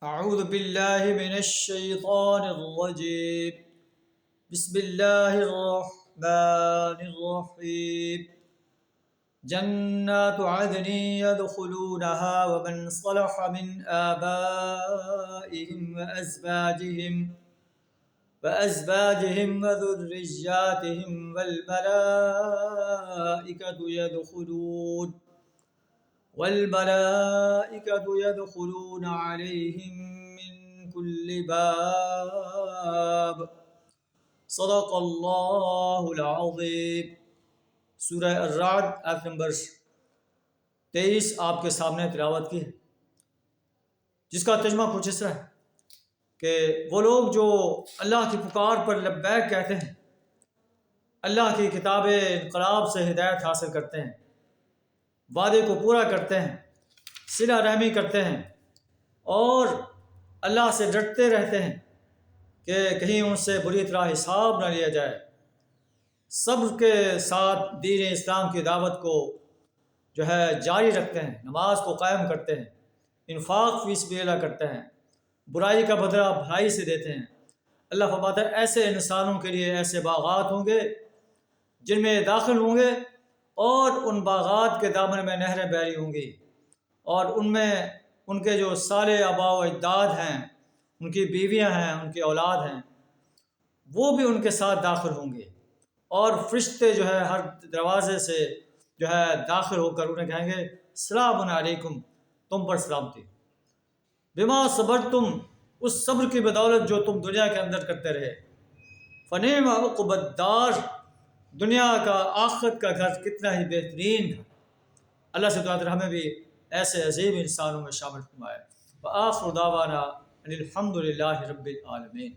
أعوذ بالله من الشيطان الرجيم. بسم الله الرحمن الرحيم. جنات عدن يدخلونها ومن صلح من آبائهم وأزواجهم وذرياتهم والملائكة يدخلون عليهم من كل باب. صدق اللہ العظیم. سورہ الرعد آیت نمبر 23 آپ کے سامنے تلاوت کی ہے، جس کا ترجمہ کچھ اس طرح ہے کہ وہ لوگ جو اللہ کی پکار پر لبیک کہتے ہیں، اللہ کی کتاب انقلاب سے ہدایت حاصل کرتے ہیں، وعدے کو پورا کرتے ہیں، صلہ رحمی کرتے ہیں اور اللہ سے ڈرتے رہتے ہیں کہ کہیں ان سے بری طرح حساب نہ لیا جائے، صبر کے ساتھ دین اسلام کی دعوت کو جاری رکھتے ہیں، نماز کو قائم کرتے ہیں، انفاق فی سبیل اللہ کرتے ہیں، برائی کا بدلہ بھلائی سے دیتے ہیں. اللہ فرماتا ہے ایسے انسانوں کے لیے ایسے باغات ہوں گے جن میں داخل ہوں گے اور ان باغات کے دامن میں نہریں بہری ہوں گی، اور ان میں ان کے جو صالح آباء و اجداد ہیں، ان کی بیویاں ہیں، ان کی اولاد ہیں، وہ بھی ان کے ساتھ داخل ہوں گے، اور فرشتے ہر دروازے سے داخل ہو کر انہیں کہیں گے سلام علیکم، تم پر سلامتی، بما صبرتم، اس صبر کی بدولت جو تم دنیا کے اندر کرتے رہے، فنعم عقبی الدار، دنیا کا آخرت کا گھر کتنا ہی بہترین تھا. اللہ سے دعا ہمیں بھی ایسے عظیم انسانوں میں شامل فرمائے. وآخر دعوانا ان الحمد للہ رب العالمین.